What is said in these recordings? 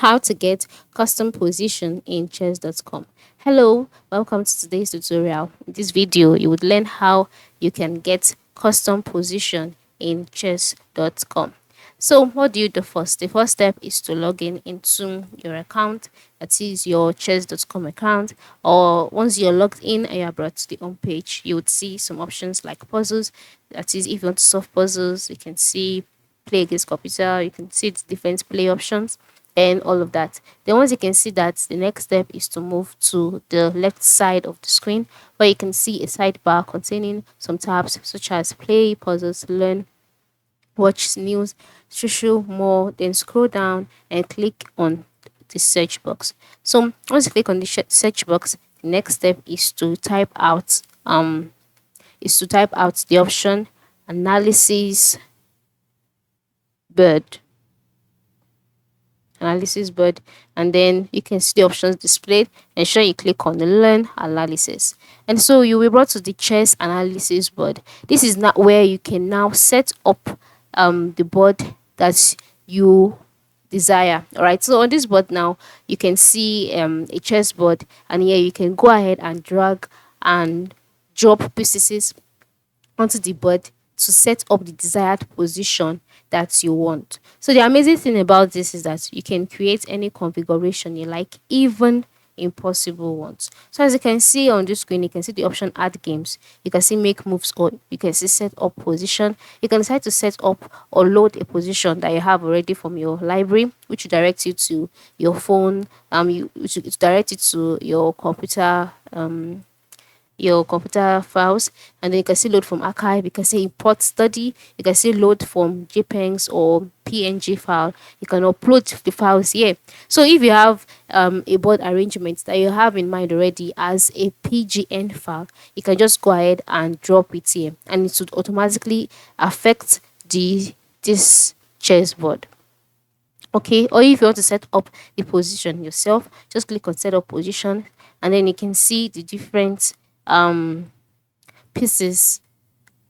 how to get custom position in chess.com. Hello, welcome to today's tutorial. In this video, you would learn how you can get custom position in chess.com. So what do you do first? The first step is to log in into your account, that is your chess.com account. Or once you're logged in and you're brought to the home page, you would see some options like puzzles. That is, if you want to solve puzzles, you can see play against computer, you can see the different play options and all of that. Then once you can see that, the next step is to move to the left side of the screen where you can see a sidebar containing some tabs such as play, puzzles, learn, watch news, social, more. Then scroll down and click on the search box. So once you click on the search box, the next step is to type out the option analysis bird analysis board, and then you can see the options displayed. Ensure you click on the learn analysis, and so you will be brought to the chess analysis board. This is not where you can now set up the board that you desire. All right, so on this board now you can see a chess board, and here you can go ahead and drag and drop pieces onto the board to set up the desired position that you want. So the amazing thing about this is that you can create any configuration you like, even impossible ones. So as you can see on the screen, you can see the option add games. You can see make moves, or you can see set up position. You can decide to set up or load a position that you have already from your library, which will direct you to your phone, which will direct you to your computer files, and then you can see load from archive. You can see import study. You can see load from JPEGs or PNG file. You can upload the files here. So if you have a board arrangement that you have in mind already as a PGN file, you can just go ahead and drop it here, and it would automatically affect this chessboard. Okay, or if you want to set up the position yourself, just click on set up position, and then you can see the different pieces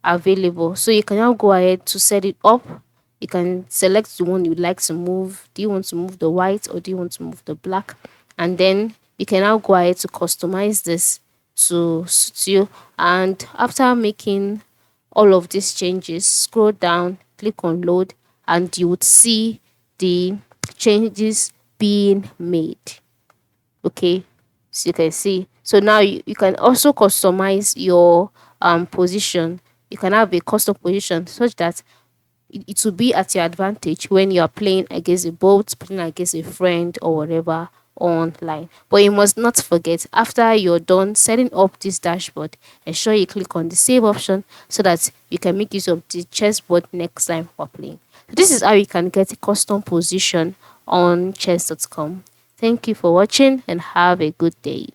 available. So you can now go ahead to set it up. You can select the one you would like to move. Do you want to move the white, or do you want to move the black? And then you can now go ahead to customize this to suit you. And after making all of these changes, scroll down, click on load, and you would see the changes being made. Okay, so you can see. So now you can also customize your position. You can have a custom position such that it will be at your advantage when you are playing against a bot, playing against a friend or whatever online. But you must not forget, after you're done setting up this dashboard, ensure you click on the save option so that you can make use of the chessboard next time for playing. So this is how you can get a custom position on chess.com. Thank you for watching and have a good day.